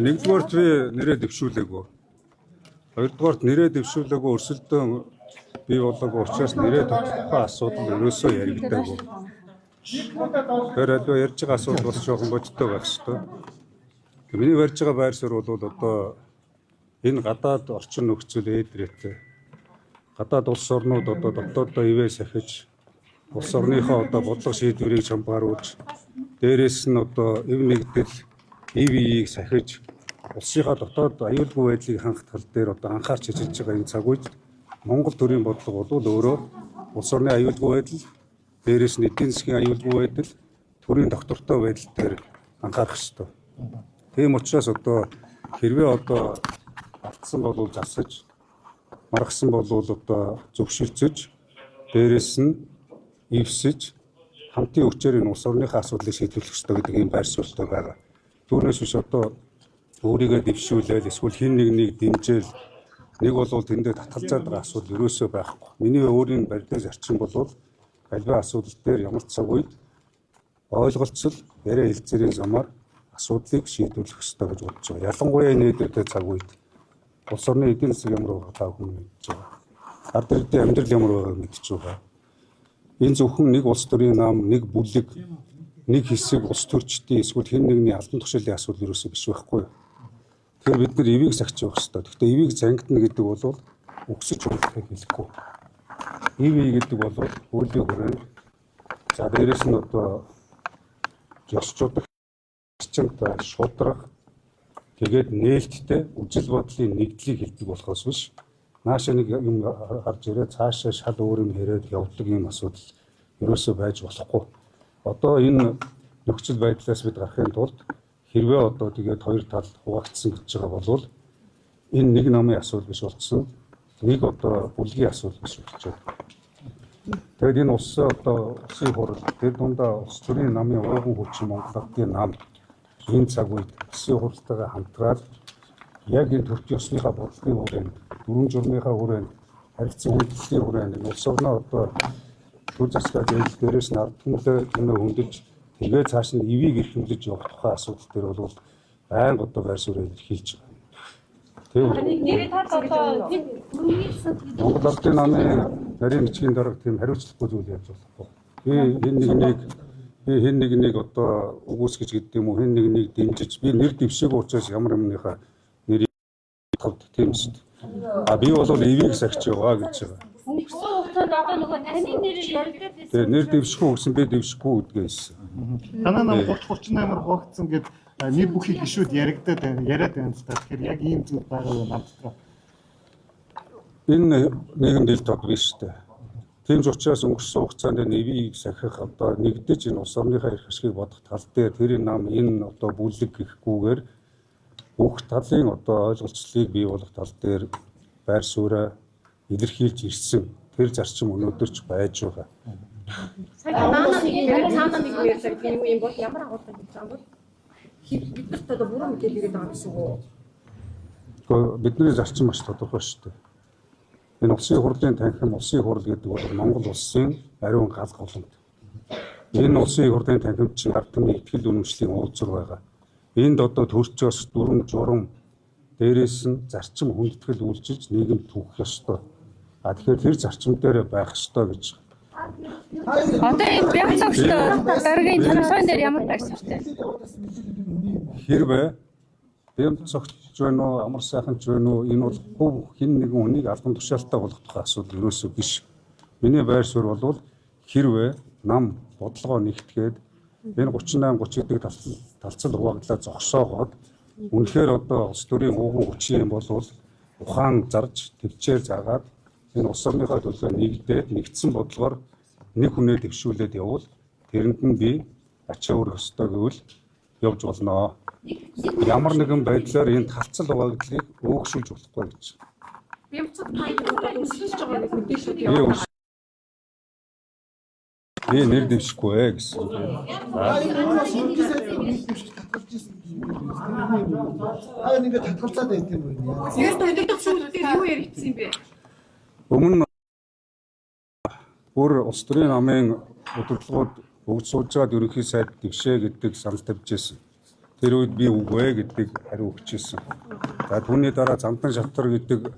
Нэгдүгээрт би нэрээ дэвшүүлээгүй. Хоёрдугаарт нэрээ дэвшүүлээгүй өрсөлдөөн бий болоогүй учраас нэрээ тогтоохоо асуудал ерөөсөө яригдаагүй. Тэр альва ярьж байгаа асуудал бас жоохон бодиттой байх ёстой. Миний барьж байгаа байр суурь бол одоо энэ гадаад орчин нөхцөл ээдрээтэй. Гадаад улс орнууд одоо дотооддоо ивэ сахиж улс орныхоо одоо бодлого шийдвэрийг чамбааруулж дээрээс нь одоо эв нэгдэл ИВ-ийг сахиж улсынхаа дотоод аюулгүй байдлыг хангах тал дээр одоо анхаарч ажиллаж байгаа энэ цаг үед Монгол төрийн бодлого бол өөрөө улс орны аюулгүй байдал, дээрээс нь эдийн засгийн аюулгүй байдал, төрийн доктортой байдал дээр анхаарах ёстой. Тийм учраас одоо хэрвээ одоо алдсан бол засаж, маргасан бол одоо зөвшөлдсөж, дээрээс нь эвсэж хамтын хүчээр энэ улс орныхаа асуудлыг шийдвэрлэх ёстой гэдэг ийм байр суурьтай байгаа. Түүнээс биш одоо өөрийгөө дэвшүүлээл эсвэл хин нэгнийг дэмжээл нэг бол тэндээ татгалзаад байгаа асуудал ерөөсөө байхгүй. Миний өөрийн барьдаг зарчим бол альва асуудал дээр ямар ч цаг үед ойлголцол, яриа хэлцээрийн замаар асуудлыг шийдвэрлэх ёстой гэж бодож байгаа. Ялангуяа энэ өдрөд цаг үед улс орны эдийн засаг ямар байгаа хүн мэдж байгаа. Ард иргэдийн амьдрал ямар байгааг мэдж байгаа. Энэ зөвхөн нэг улс төрийн нам, нэг бүлэг, нэг хэсэг улс төрчдийн эсвэл хэн нэгний албан тушаалын асуудал ерөөсөө биш байхгүй. Тэгэхээр бид нар ивийг сахиж явах хэрэгтэй. Гэхдээ ивийг зангидна гэдэг бол өгсөж хөрөхийг хэлэхгүй. Ив гэдэг бол хуулийн хүрээнд за дээрээс нь одоо ёсчуудах чамтай шудрах тэгээд нээлттэй үжил бодлын нэгдлийг хэлдэг болохоос биш нааша нэг юм харж ирээ цаашаа шал өөр юм яриад явдаг юм асуудал ерөөсөө байж болохгүй. Одоо энэ нөхцөл байдлаас бид гарахын тулд хэрвээ одоо тэгээд хоёр тал хуваагдсан гэж байгаа бол энэ нэг намын асуудал биш болцсон нэг одоо бүлгийн асуудал биш болчиход. Тэгээд энэ улсын одоо улсын хурал тэр дундаа улс төрийн намын уран хүчин Монгол Ардын нам энэ цаг үед улсын хуралтайгаа хамтраад яг энэ төрч ёсныхаа бодлогын хүрээнд дүрм журмынхаа хүрээнд харилцан үйлдлийн хүрээнд улс орноо одоо төр засгаа зээл дээрээс нь ард түмлээ нэмээ хөндөж тэгээд цааш нь ивийг эрхэмлэж явах тухай асуудал дээр бол байнга одоо байр суурь илэрхийлж байгаа. Нэрээ тал одоо Монгол Ардын намын нарийн бичгийн дарга тийм хариуцлагагүй зүйл яаж болохгүй. Би хэн нэг одоо үгүйсгэж гэдэг юм уу хэн нэг дэмжиж би нэр дэвшээгүй учраас ямар юмныхаа нэрийг тавд тийм шүү дээ. А би бол ивийг сахиж яваа гэж байгаа. Өнгөрсөн хугацаанд одоо нөгөө таны нэрээр яригдаад байсан. Тэгээ нэр дэвшихгүй гэсэн би дэвшихгүй гэдгээсэн. Танаа нам 30-38 хуваагдсан гэд нэг бүхий гişүүд яригдаад яриад байна л та. Тэгэхээр яг ийм зүйл байгаа юм надад. Энэ нийгэм дээл тод биш шүү дээ. Тийм ч учраас өнгөрсөн хугацаанд нэвийг сахих одоо нэгдэж энэ улс орныхаа эрх ашгийг бодох тал дээр тэрийн нам энэ одоо бүлэг гэхгүйгээр бүх талын одоо ойлголцлыг бий болгох тал дээр байр сууриа илэрхийлж ирсэн тэр зарчим өнөөдөр ч байж байгаа. Цаана нэг ярьдаг юм бол ямар агуулга гэж байгаа бол биднэрт одоо бүрэн мэдээлэл ирээд байгаа гэсэн үг. Гэхдээ бидний зарчим маш тодорхой шүү дээ. Энэ улсын хурлын танхим улсын хурал гэдэг бол Монгол улсын ариун гал голомт. Энэ улсын хурлын танхимд чинь ард түмний ихтгэл үнэмшлийн уулзур байгаа. Энд одоо төрчөөс дүрм журам дээрээс нь зарчим хүндэтгэл үйлчилж нийгэм түүх ёстой. Тэгэхээр тэр зарчим дээр байх ёстой гэж. Одоо энэ бямц цогцтой дараагийн танхимын дээр ямар байсвартай? Хэрвээ бямц цогч байна уу, амар сайхан ч байна уу, энэ бол хөв хин нэгэн хүнийг албан тушаалтаа болгох асуудал ерөөсөө биш. Миний байр суурь бол хэрвээ нам бодлогоо нэгтгээд энэ 38 30 гэдэг талцал хуваагдлаа зогсоогоод үнэхээр одоо улс төрийн ууган хүчин юм бол ухаан зарж төвчээр заагаад энэ улс орныхоо төлөө нэгдсэн бодлогоор нэг хүнээ дэвшүүлээд явбал тэрэнд нь би ачаа өргөх ёстой гэвэл явж болно. Ямар нэгэн байдлаар энэ талцал хуваагдлыг өөгшүүлж болохгүй гэж. Бямцад тайлбарлаад өсөж байгаа нэг мэдээлэлүүд явуулсан. Би нэр дэвшихгүй гэсэн. Ингээд татгалзаад байт юм байна. Ер нь өдөртөг зүйлүүдээр юу яригдсан юм бэ? Өмнө бүр улс төрийн намын удирдлагууд бүгд сууж байгаад ерөнхий сайд дэвшээ гэдэг санал тавьж ирсэн. Тэр үед би үгүй гэдэг хариу өгч ирсэн. За түүний дараа Замдан Шавтар гэдэг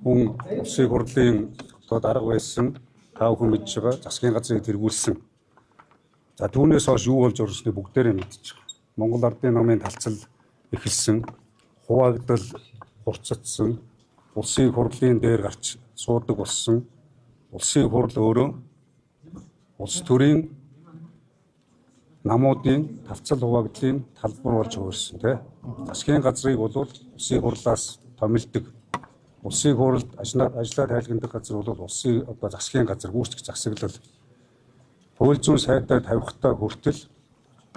хүн улсын хурлын дарга байсан тав хүн мэдж байгаа засгийн газрыг тэргүүлсэн. За түүнээс хойш юу болж орсныг бүгдээрээ мэдчихэж байгаа. Монгол Ардын намын талцал эхэлсэн, хуваагдал хурцдсан, улсын хурлын дээр гарч суудаг болсон. Улсын хурл өөрөө улс төрийн намуудын талцал хуваагдлын талбар болж өөрсөн тийм. Засгийн газрыг бол улсын хурлаас томилдог. Улсын хурлд ажлаа тайлгнадаг газар бол улсын одоо засгийн газар гүйцэтгэх засаглал. Хууль зүйн сайдаар тавихтаа хүртэл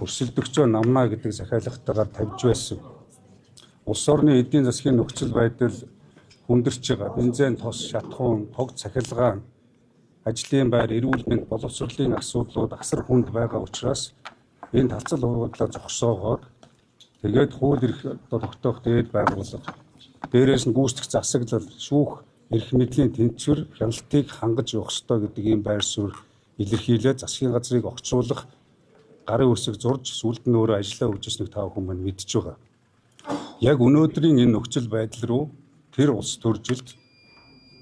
өрсөлдөгчөө намнаа гэдэг захиалгатайгаар тавьж байсан. Улс орны эдийн засгийн нөхцөл байдал хүндэрч байгаа. Бензин, тос, шатхуун, тогт цахилгаан, ажлын байр, эрүүл мэнд, боловсролын асуудлууд асар хүнд байгаа учраас энэ талцал хуваагдлаа зогсоогоод тэгээд хууль эрх тогтоох дээд байгууллага дээрээс нь гүйцэтгэх засаглал, шүүх эрх мэдлийн тэнцвэр хяналтыг хангаж явах ёстой гэдэг ийм байр суурь илэрхийлээд засгийн газрыг огцруулах гарын үсэг зурж сүлд нь өөрөө ажиллаа үжсэнийг тав хүмүүс мэдж байгаа. Яг өнөөдрийн энэ нөхцөл байдал руу тэр улс төржилд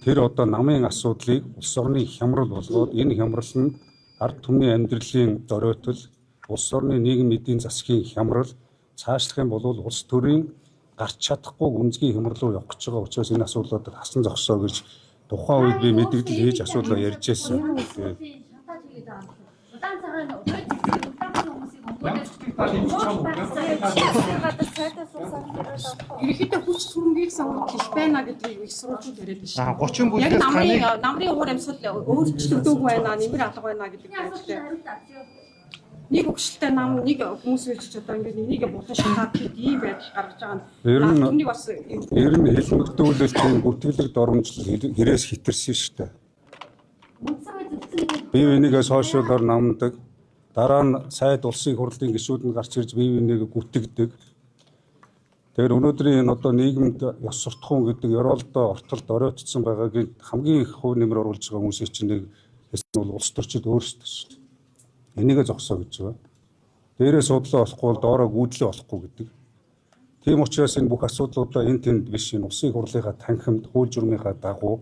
тэр одоо намын асуудлыг улс орны хямрал болгоод энэ хямрал нь ард түмний амьдралын доройтол улс орны нийгэм эдийн засгийн хямрал цаашлах юм бол улс төрийн гарч чадахгүй гүнзгий хямрал руу явах гэж байгаа учраас энэ асуудлуудад хасан зогсоо гэж тухайн үед би мэдээлэл хийж асуудлаа ярьж байсан. Ерөнхийдөө хүч хөрөнгөийг сонгох хэл байна гэдгийг их сурвалжууд яриад байна. За 30 Яг бүлгээс намрын уур амьсгал өөрчлөгдөөгүй байна, нэмэр алга байна гэдэг байдлаар. Нэг өгшөлтэй нам нэг хүмүүс үйлч одоо ингээд энийг булан шатаад ийм байдал гаргаж байгаа нь. Түүнийг бас Ер нь хэлмэгдүүлэлтийн бүртгэлэг доромжлол хэрээс хэтэрсэн шүү дээ. Бие бинийгээс хойшлоор намдаг. Дараа нь сайд улсын хурлын гишүүд нь гарч ирж бие бинийгээ гүтгдэг. Тэгэхээр өнөөдрийн энэ одоо нийгэмд ёс суртахуун гэдэг ёроолдоо ортолд оройтсон байгаагийн хамгийн их хувь нэмэр оруулж байгаа хүмүүсийн чинь нэг хэсэг нь бол улс төрчид өөрсдөө шүү дээ. Энийгээ зогсоо гэж байгаа. Дээрээ судлаа болохгүй бол доороо гүйдлээ болохгүй гэдэг. Тийм учраас энэ бүх асуудлуудаа энэ тэнд биш энэ улсын хурлынхаа танхимд хууль журмынхаа дагуу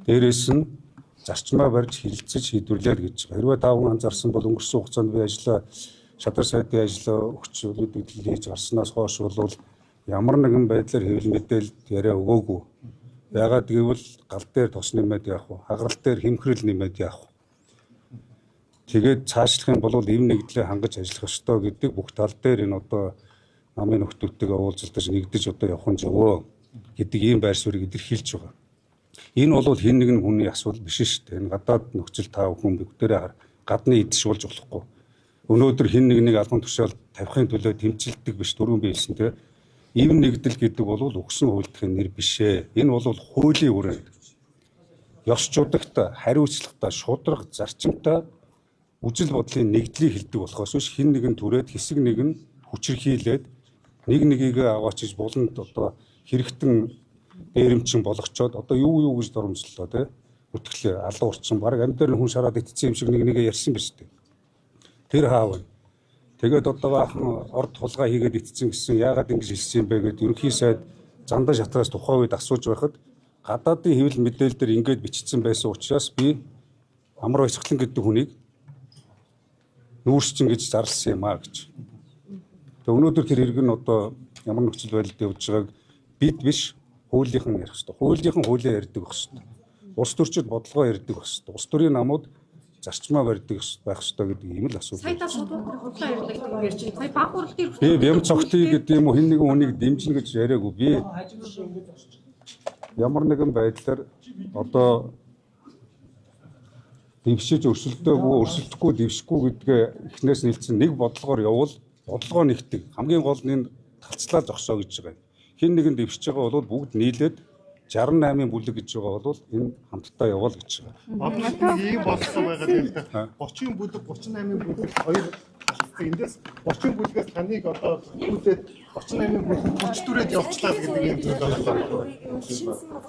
дээрээс нь зарчмаа барьж хилцэж шийдвэрлээд гэж. Хэрвээ тааван анзаарсан бол өнгөрсөн хугацаанд би ажиллаа шадар сайдын ажиллаа өгч мэдээлэл хийж гарснаас хойш бол ямар нэгэн байдлаар хэвлэл мэдээлэл яриа өгөөгүй. Яагаад гэвэл гал дээр тос нэмээд яах вэ? Хагарал дээр хэмхрэл нэмээд яах вэ? Тэгээд цаашлах юм бол эв нэгдлээ хангаж ажиллах ёстой гэдэг бүх тал дээр энэ одоо намын нөхдөлтөйг уулзалтаж нэгдэж одоо явах нь зөвөө гэдэг ийм байр суурийг илэрхийлж байгаа. Энэ бол хэн нэгэн хүний асуудал биш шүү дээ. Энэ гадаад нөхцөл тав хүн бүгдээрээ гадны идэж болж болохгүй. Өнөөдөр хэн нэгнийг албан тушаал тавихын төлөө тэмцэлдэг биш дөрвөн биелсэн те. Эв нэгдэл гэдэг бол өгсөн хуульдахын нэр биш ээ. Энэ бол хуулийн үрээнд. Ёс чудагта, хариуцлагатай, шударга, зарчимтай үжил бодлын нэгдлийг хэлдэг болохоос биш хэн нэгэн түрээд хэсэг нэг нь хүчирхийлээд нэг нэгийгээ аваачиж буланд одоо хэрэгтэн дээрэмчин болгочоод одоо юу гэж доромжлоо те үтгэлээ алга урчин баг амд дээр хүн шараад итцсэн юм шиг нэг нэгээ ярьсан биз дээ. Тэр хаав. Тэгээд одоо баахан орд хулгай хийгээд итцсэн гэсэн яагаад ингэж хэлсэн юм бэ гэд ерөнхий сайд Замдан Шавтраас тухайн үед асууж байхад гадаадын хэвлэл мэдээлэл дээр ингэж бичсэн байсан учраас би Амар баясгалан гэдэг хүнийг нүүрсчин гэж зарласан юм аа гэж. Тэгээ өнөөдөр тэр иргэн одоо ямар нөхцөл байдалд явж байгааг бид биш хуулийнхан ярих хэрэгтэй. Хуулийнхан хуулиа ярьдаг байх хэрэгтэй. Улс төрчид бодлогоо ярьдаг байх хэрэгтэй. Улс төрийн намууд зарчмаа барьдаг байх хэрэгтэй гэдэг ийм л асуудал. Сая тас бодлого худлаа ярьдаг гэдэг юм ярьж байна. Сая баг хурал дээр Би бям цогтыг гэдэг юм уу хэн нэгэн хүнийг дэмжинэ гэж яриаггүй. Би ямар нэгэн байдлаар одоо дэвшиж өрсөлдөхгүй дэвшихгүй гэдгээ эхнээс нэлсэн нэг бодлогоор явбал бодлогоо нэгтгэг. Хамгийн гол нь талцлаа зогсоо гэж байгаа юм. Хин нэгэн дэвшиж байгаа бол бүгд нийлээд 68-ын бүлэг гэж байгаа бол энэ хамтдаа явал гэж байгаа. Одоо ийм болсон байгаа юм л да. 30-ын бүлэг 38-ын бүлэг хоёр болчихсон. Эндээс 30-ын бүлгээс таныг одоо үүдээд 38-ын бүлэг 34-д явуулчлаа гэдэг юм зүйл байна.